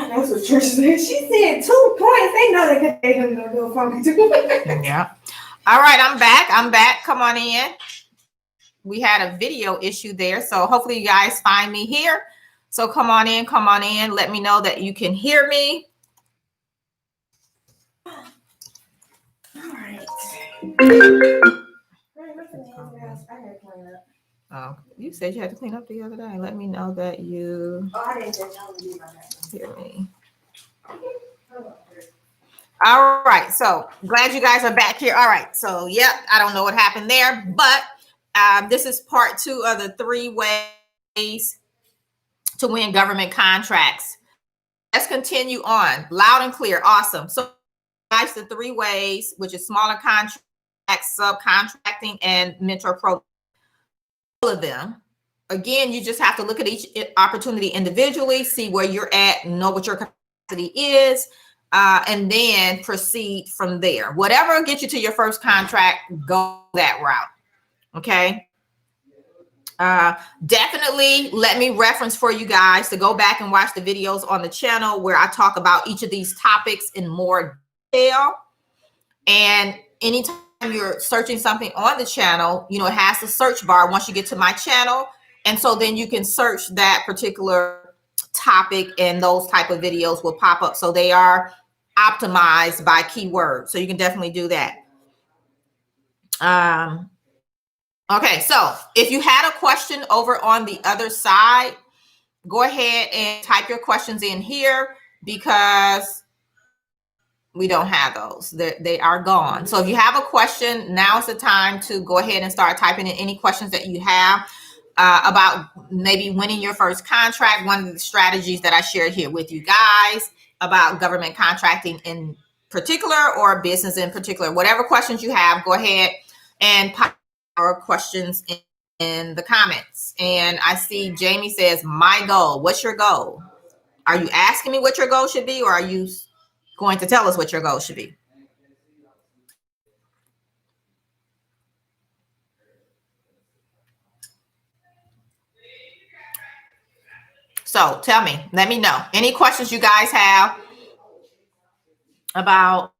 That's what Trish said. She said 2 points. They know they could go funky too. Yeah. All right, I'm back. Come on in. We had a video issue there, so hopefully you guys find me here. So come on in. Let me know that you can hear me. All right. Oh, you said you had to clean up the other day. Let me know that you hear me. All right, so glad you guys are back here. All right, so yep, I don't know what happened there, but this is part 2 of the 3 ways to win government contracts. Let's continue on. Loud and clear. Awesome. So guys, the 3 ways, which is smaller contracts, subcontracting, and mentor program. All of them. Again, you just have to look at each opportunity individually, see where you're at, know what your capacity is, and then proceed from there. Whatever gets you to your first contract, go that route. Okay. Definitely let me reference for you guys to go back and watch the videos on the channel where I talk about each of these topics in more detail. And anytime you're searching something on the channel, you know, it has the search bar once you get to my channel. And so then you can search that particular topic and those type of videos will pop up. So they are optimized by keyword. So you can definitely do that. Okay, so if you had a question over on the other side, go ahead and type your questions in here because we don't have those. They are gone. So if you have a question, now's the time to go ahead and start typing in any questions that you have about maybe winning your first contract. One of the strategies that I shared here with you guys about government contracting in particular or business in particular. Whatever questions you have, go ahead and pop our questions in the comments. And I see Jamie says, my goal. What's your goal? Are you asking me what your goal should be, or are you going to tell us what your goal should be? So tell me, let me know. Any questions you guys have about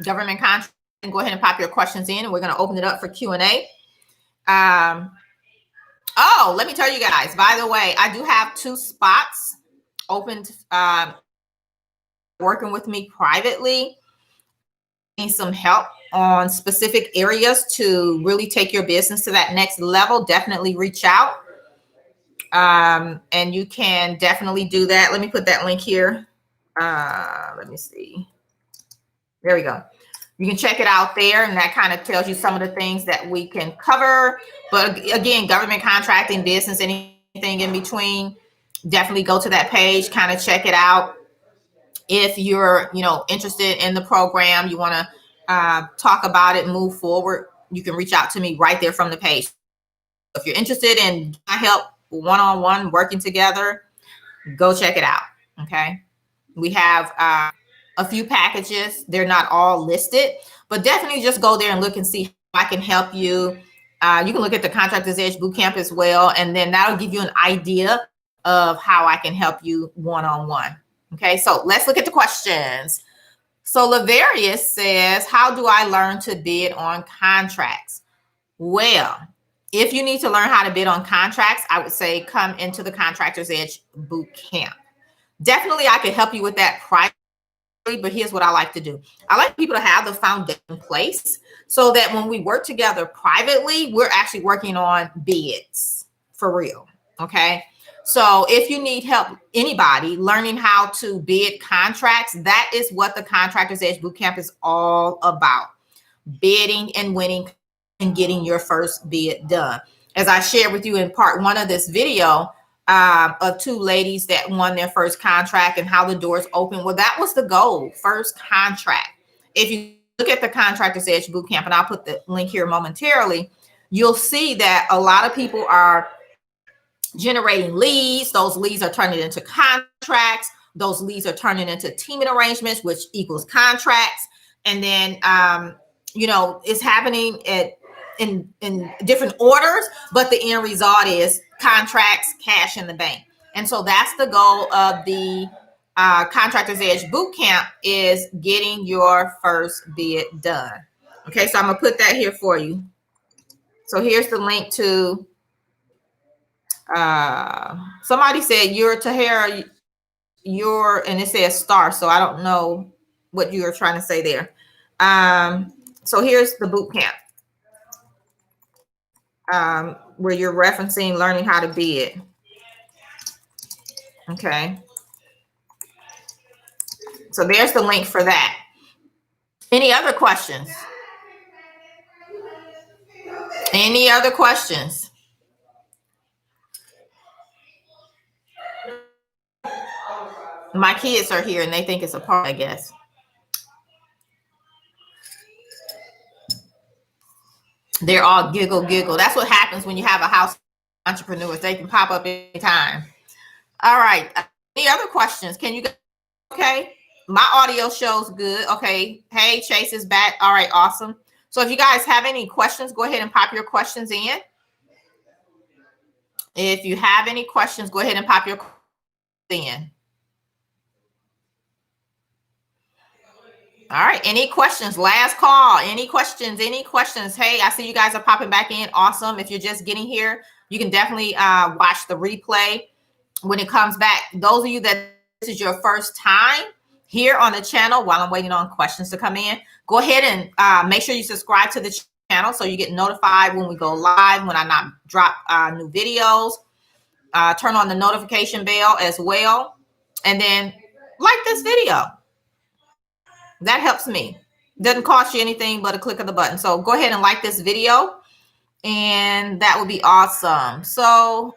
government contracting, go ahead and pop your questions in, and we're going to open it up for Q&A. Oh, let me tell you guys, by the way, I do have 2 spots open working with me privately. Need some help on specific areas to really take your business to that next level, definitely reach out. And you can definitely do that. Let me put that link here. Let me see. There we go. You can check it out there, and that kind of tells you some of the things that we can cover. But again, government contracting, business, anything in between, definitely go to that page, kind of check it out. If you're, you know, interested in the program, you want to talk about it, move forward, you can reach out to me right there from the page. If you're interested in my help one-on-one working together, go check it out. Okay. We have a few packages. They're not all listed, but definitely just go there and look and see how I can help you. You can look at the Contractors Edge Bootcamp as well, and then that'll give you an idea of how I can help you one-on-one. Okay, so let's look at the questions. So Laverius says, how do I learn to bid on contracts? Well, if you need to learn how to bid on contracts, I would say come into the Contractors Edge Bootcamp. Definitely, I can help you with that privately, but here's what I like to do. I like people to have the foundation in place so that when we work together privately, we're actually working on bids for real, okay? So if you need help, anybody learning how to bid contracts, that is what the Contractors Edge Bootcamp is all about. Bidding and winning and getting your first bid done. As I shared with you in part 1 of this video, of 2 ladies that won their first contract and how the doors open. Well, that was the goal, first contract. If you look at the Contractors Edge Bootcamp, and I'll put the link here momentarily, you'll see that a lot of people are generating leads. Those leads are turning into contracts. Those leads are turning into teaming arrangements, which equals contracts. And then, you know, it's happening in different orders, but the end result is contracts, cash in the bank. And so that's the goal of the Contractors Edge Bootcamp, is getting your first bid done. Okay, so I'm gonna put that here for you. So here's the link to, somebody said you're Tahara, and it says star, so I don't know what you were trying to say there. So here's the boot camp, where you're referencing learning how to bid. Okay. So there's the link for that. Any other questions? Any other questions? My kids are here and they think it's a part, I guess. They're all giggle. That's what happens when you have a house of entrepreneurs. They can pop up anytime. All right. Any other questions? Can you go? Okay. My audio shows good. Okay. Hey, Chase is back. All right. Awesome. So if you guys have any questions, go ahead and pop your questions in. If you have any questions, go ahead and pop your questions in. All right. Any questions? Last call. Any questions? Any questions? Hey, I see you guys are popping back in. Awesome. If you're just getting here, you can definitely watch the replay when it comes back. Those of you that this is your first time here on the channel, while I'm waiting on questions to come in, go ahead and make sure you subscribe to the channel so you get notified when we go live, when I not drop new videos. Turn on the notification bell as well. And then like this video. That helps me. Doesn't cost you anything but a click of the button. So go ahead and like this video, and that would be awesome. So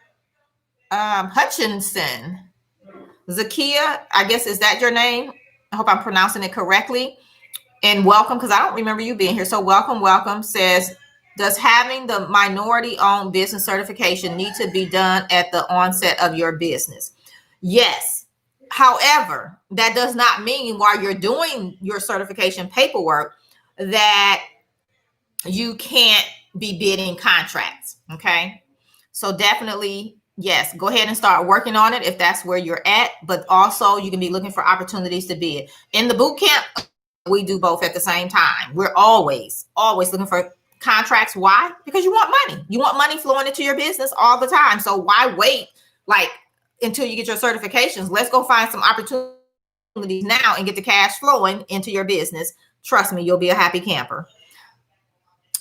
Hutchinson, Zakia, I guess, is that your name? I hope I'm pronouncing it correctly. And welcome, because I don't remember you being here. So welcome, says, does having the minority-owned business certification need to be done at the onset of your business? Yes. However, that does not mean while you're doing your certification paperwork that you can't be bidding contracts. Okay. So definitely, yes, go ahead and start working on it if that's where you're at. But also you can be looking for opportunities to bid. In the boot camp, we do both at the same time. We're always looking for contracts. Why? Because you want money. You want money flowing into your business all the time. So why wait until you get your certifications? Let's go find some opportunities now and get the cash flowing into your business. Trust me, you'll be a happy camper.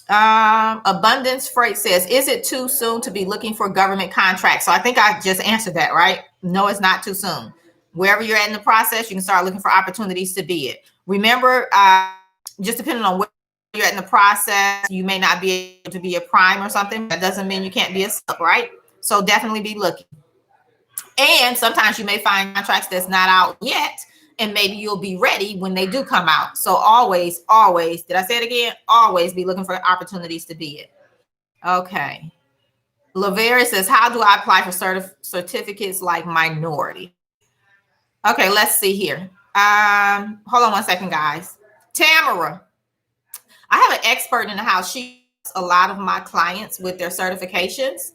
Abundance Freight says, is it too soon to be looking for government contracts? So I think I just answered that, right? No, it's not too soon. Wherever you're at in the process, you can start looking for opportunities to bid. Remember, just depending on where you're at in the process, you may not be able to be a prime or something. That doesn't mean you can't be a sub, right? So definitely be looking. And sometimes you may find contracts that's not out yet, and maybe you'll be ready when they do come out. So always, did I say it again? Always be looking for opportunities to bid. Okay. Lavera says, how do I apply for certificates like minority? Okay, let's see here. Hold on one second, guys. Tamara, I have an expert in the house. She helps a lot of my clients with their certifications.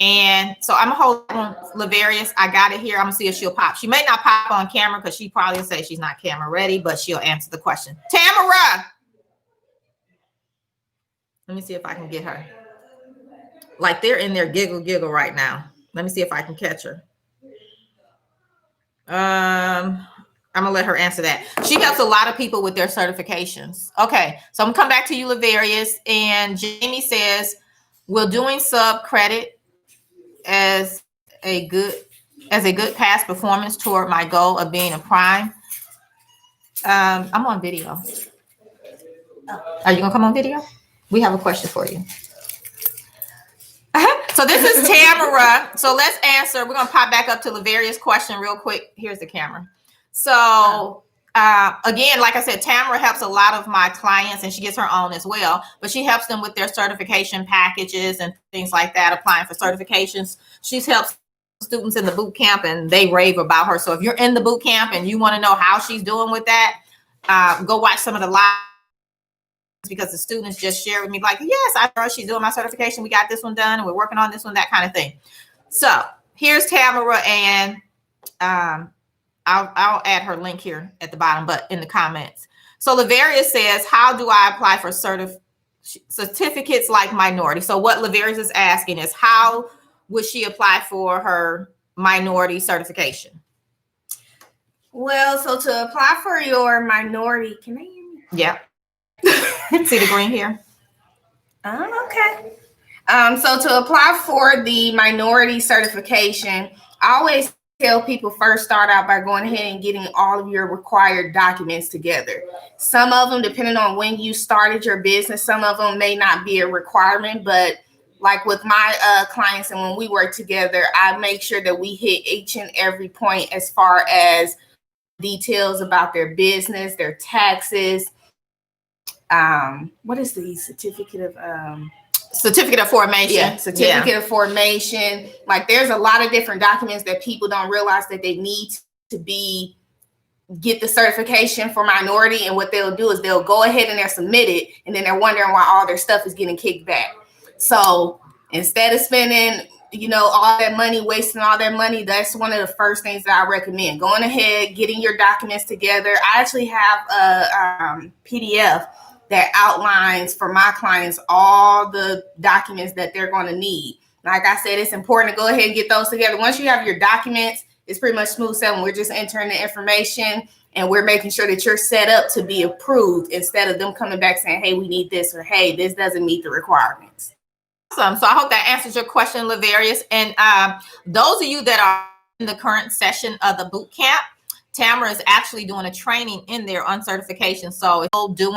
And so I'm gonna hold on, Laverius. I got it here. I'm gonna see if she'll pop. She may not pop on camera because she probably will say she's not camera ready, but she'll answer the question. Tamara, let me see if I can get her. Like they're in there giggle right now. Let me see if I can catch her. I'm gonna let her answer that. She helps a lot of people with their certifications. Okay, so I'm gonna come back to you, Laverius. And Jamie says, will doing sub credit as a good past performance toward my goal of being a prime? I'm on video. Are you gonna come on video? We have a question for you. So this is Tamara. So let's answer. We're gonna pop back up to Laverius' question real quick. Here's the camera. So again, like I said, Tamara helps a lot of my clients, and she gets her own as well, but she helps them with their certification packages and things like that, applying for certifications. She's helped students in the boot camp, and they rave about her. So if you're in the boot camp and you want to know how she's doing with that, go watch some of the live, because the students just share with me like, yes, I heard she's doing my certification. We got this one done and we're working on this one, that kind of thing. So here's Tamara, and I'll add her link here at the bottom, but in the comments. So Laverius says, how do I apply for certificates like minority? So what Laverius is asking is, how would she apply for her minority certification? Well, so to apply for your minority, can they hear me? Yeah. See the green here? Okay. So to apply for the minority certification, I always tell people first start out by going ahead and getting all of your required documents together. Some of them, depending on when you started your business, some of them may not be a requirement, but like with my clients and when we work together, I make sure that we hit each and every point as far as details about their business, their taxes. What is the certificate of formation? Yeah, certificate of formation. Like there's a lot of different documents that people don't realize that they need to get the certification for minority. And what they'll do is they'll go ahead and they'll submit it, and then they're wondering why all their stuff is getting kicked back. So instead of spending, all that money, wasting all that money, that's one of the first things that I recommend. Going ahead, getting your documents together. I actually have a PDF that outlines for my clients all the documents that they're going to need. Like I said, it's important to go ahead and get those together. Once you have your documents, it's pretty much smooth sailing. We're just entering the information and we're making sure that you're set up to be approved instead of them coming back saying, hey, we need this, or hey, this doesn't meet the requirements. Awesome. So I hope that answers your question, Laverius. And those of you that are in the current session of the boot camp, Tamara is actually doing a training in there on certification. So it's doing